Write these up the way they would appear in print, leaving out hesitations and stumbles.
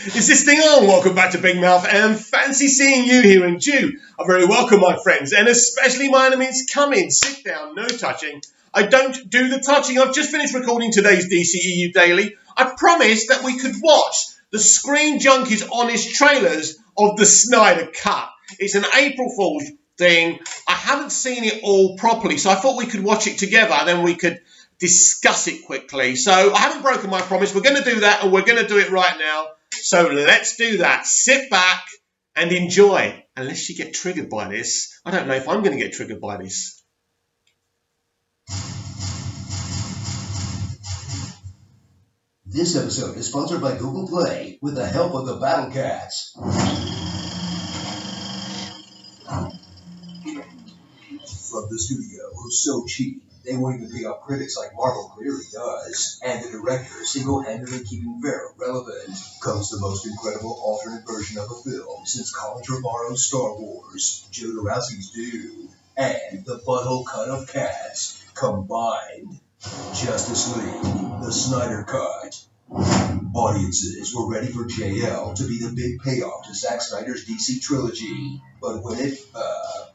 Is this thing on? Welcome back to Big Mouth and fancy seeing you here in Jew. I'm very welcome, my friends, and especially my enemies. Come in, sit down, no touching. I don't do the touching. I've just finished recording today's DCEU Daily. I promised that we could watch the Screen Junkies honest trailers of the Snyder Cut. It's an April Fool's thing. I haven't seen it all properly, so I thought we could watch it together and then we could discuss it quickly. So I haven't broken my promise. We're going to do that, and we're going to do it right now. So let's do that. Sit back and enjoy. Unless you get triggered by this. I don't know if I'm going to get triggered by this. This episode is sponsored by Google Play with the help of the Battle Cats. From the studio, who's so cheap, they won't even pay off critics like Marvel clearly does, and the director single-handedly keeping Vera relevant, comes the most incredible alternate version of a film since Colin Trevorrow's Star Wars, Jodorowsky's Dune, and the butthole cut of Cats combined. Justice League, the Snyder Cut. Audiences were ready for JL to be the big payoff to Zack Snyder's DC trilogy, but when it,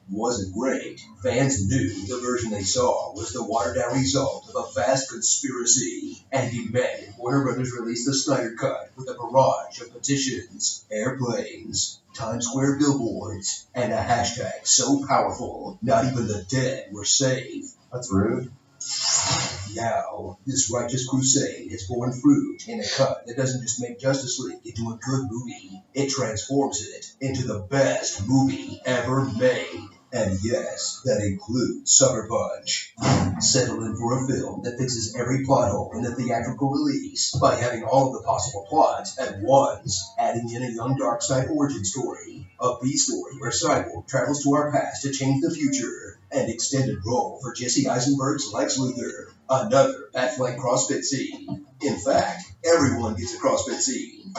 wasn't great, fans knew the version they saw was the watered-down result of a vast conspiracy, and demanded Warner Brothers release the Snyder Cut with a barrage of petitions, airplanes, Times Square billboards, and a hashtag so powerful not even the dead were safe. That's rude. Now, this righteous crusade has borne fruit in a cut that doesn't just make Justice League into a good movie, it transforms it into the best movie ever made. And yes, that includes Sucker Punch. Settle in for a film that fixes every plot hole in the theatrical release by having all of the possible plots at once, adding in a young Darkseid origin story, a B-story where Cyborg travels to our past to change the future, and extended role for Jesse Eisenberg's Lex Luthor, another Batfleck CrossFit scene. In fact, everyone gets a CrossFit scene.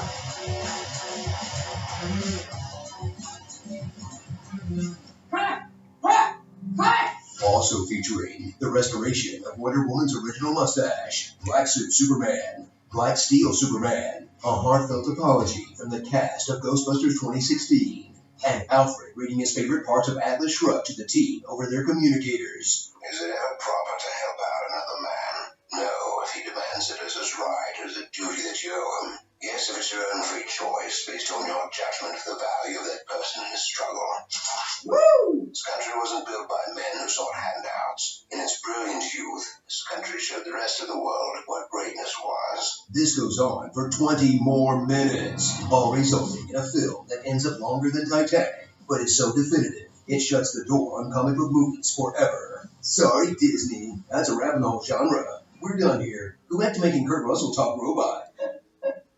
Also featuring the restoration of Wonder Woman's original mustache, Black Suit Superman, Black Steel Superman, a heartfelt apology from the cast of Ghostbusters 2016, and Alfred reading his favorite parts of Atlas Shrugged to the team over their communicators. Is it ever proper to help out another man? No, if he demands it as his right or the duty that you owe him. Yes, if it's your own free choice, based on your judgment of the value of that person in his struggle. Woo! This country wasn't built by men who sought handouts. In its brilliant youth, this country showed the rest of the world what greatness was. This goes on for 20 more minutes, all resulting in a film that ends up longer than Titanic, but is so definitive, it shuts the door on comic book movies forever. Sorry, Disney, that's a wrap on the whole genre. We're done here. Go back to making Kurt Russell talk robot.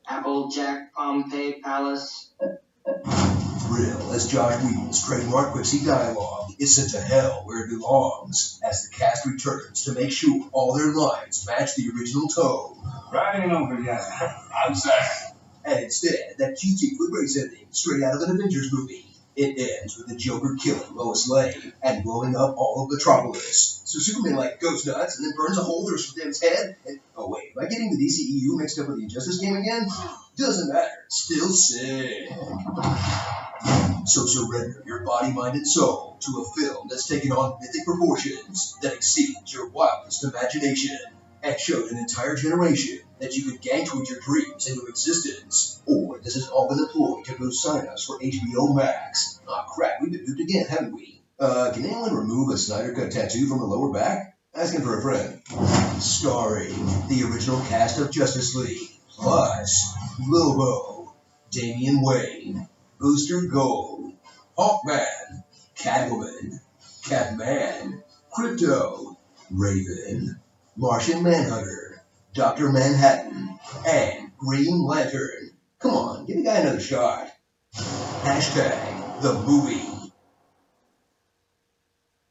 Applejack, Pompeii Palace. Thrill as Josh Whedon's trademark Quipsy dialogue is sent to hell where it belongs, as the cast returns to make sure all their lines match the original tone. Riding over yet. I'm sad. And instead, that cutesy foot race ending straight out of an Avengers movie. It ends with the Joker killing Lois Lane and blowing up all of Metropolis. So Superman goes nuts and then burns a hole through Shazam's head. And oh wait, am I getting the DCEU mixed up with the Injustice game again? Doesn't matter. Still sick. So surrender your body, mind, and soul to a film that's taken on mythic proportions that exceeds your wildest imagination and showed an entire generation that you could gang tweet your dreams into existence. Or this has all been a ploy to boost sign-ups for HBO Max. Aw crap, we've been duped again, haven't we? Can anyone remove a Snyder Cut tattoo from the lower back? Asking for a friend. Starring the original cast of Justice League, plus Lobo, Damian Wayne, Booster Gold, Hawkman, Catwoman, Catman, Crypto, Raven, Martian Manhunter, Dr. Manhattan, and Green Lantern. Come on, give the guy another shot. Hashtag the movie.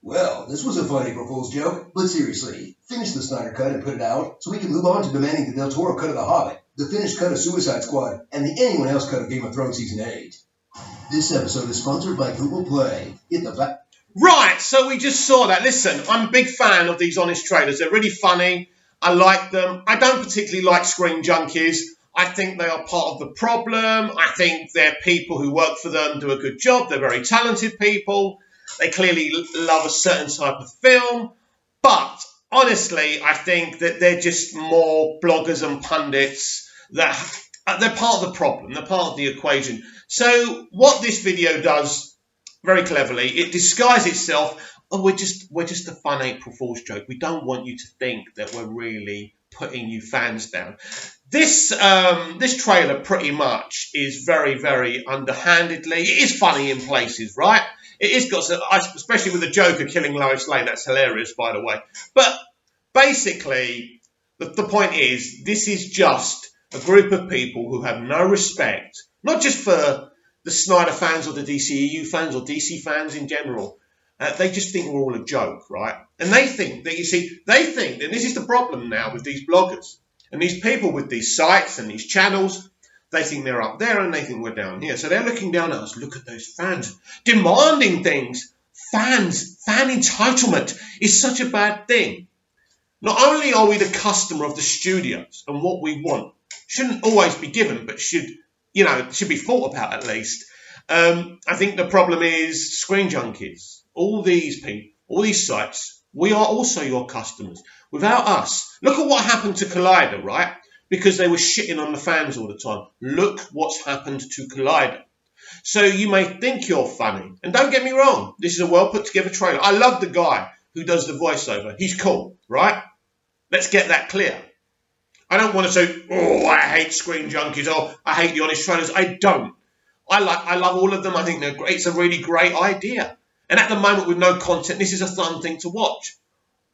Well, this was a fun April Fool's joke, but seriously, finish the Snyder Cut and put it out so we can move on to demanding the Del Toro cut of The Hobbit, the finished cut of Suicide Squad, and the anyone else cut of Game of Thrones Season 8. This episode is sponsored by Google Play. Hit the back. Right, so we just saw that. Listen, I'm a big fan of these honest trailers. They're really funny. I like them. I don't particularly like Screen Junkies. I think they are part of the problem. I think they're people who work for them, do a good job. They're very talented people. They clearly love a certain type of film. But honestly, I think that they're just more bloggers and pundits that they're part of the problem. They're part of the equation. So what this video does very cleverly, it disguises itself. Oh, we're just a fun April Fool's joke. We don't want you to think that we're really putting you fans down. This trailer pretty much is very, very underhandedly. It is funny in places, right? It is got some, especially with the Joker killing Lois Lane. That's hilarious, by the way. But basically, the point is, this is just a group of people who have no respect, not just for the Snyder fans or the dceu fans or DC fans in general. They just think we're all a joke, right? And they think that, and this is the problem now with these bloggers and these people with these sites and these channels, they think they're up there and they think we're down here. So they're looking down at us. Look at those fans demanding things. Fan entitlement is such a bad thing. Not only are we the customer of the studios and what we want shouldn't always be given, but should be thought about at least. I think the problem is Screen Junkies. All these people, all these sites, we are also your customers. Without us, look at what happened to Collider, right? Because they were shitting on the fans all the time. Look what's happened to Collider. So you may think you're funny. And don't get me wrong, this is a well put together trailer. I love the guy who does the voiceover. He's cool, right? Let's get that clear. I don't want to say, oh, I hate Screen Junkies, or I hate the Honest Trailers. I don't. I love all of them. I think they're great. It's a really great idea. And at the moment, with no content, this is a fun thing to watch.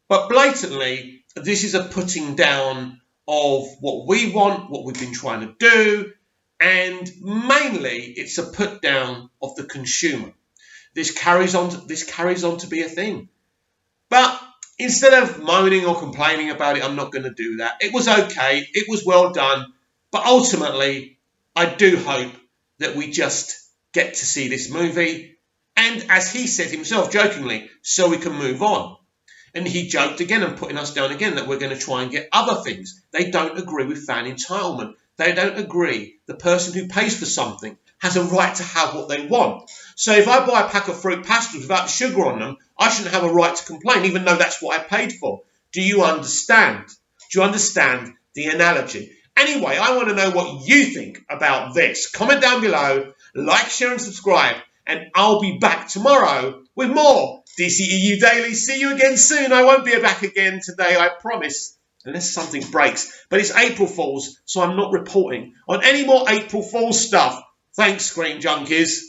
But blatantly, this is a putting down of what we want, what we've been trying to do, and mainly it's a put down of the consumer. This carries on to be a thing. But instead of moaning or complaining about it, I'm not going to do that. It was okay. It was well done. But ultimately, I do hope that we just get to see this movie. And as he said himself jokingly, so we can move on. And he joked again and putting us down again that we're going to try and get other things. They don't agree with fan entitlement. They don't agree the person who pays for something has a right to have what they want. So if I buy a pack of fruit pastels without sugar on them, I shouldn't have a right to complain, even though that's what I paid for. Do you understand? Do you understand the analogy? Anyway, I want to know what you think about this. Comment down below, like, share and subscribe, and I'll be back tomorrow with more DCEU Daily. See you again soon. I won't be back again today, I promise, unless something breaks. But it's April Fool's, so I'm not reporting on any more April Fool's stuff. Thanks, Screen Junkies.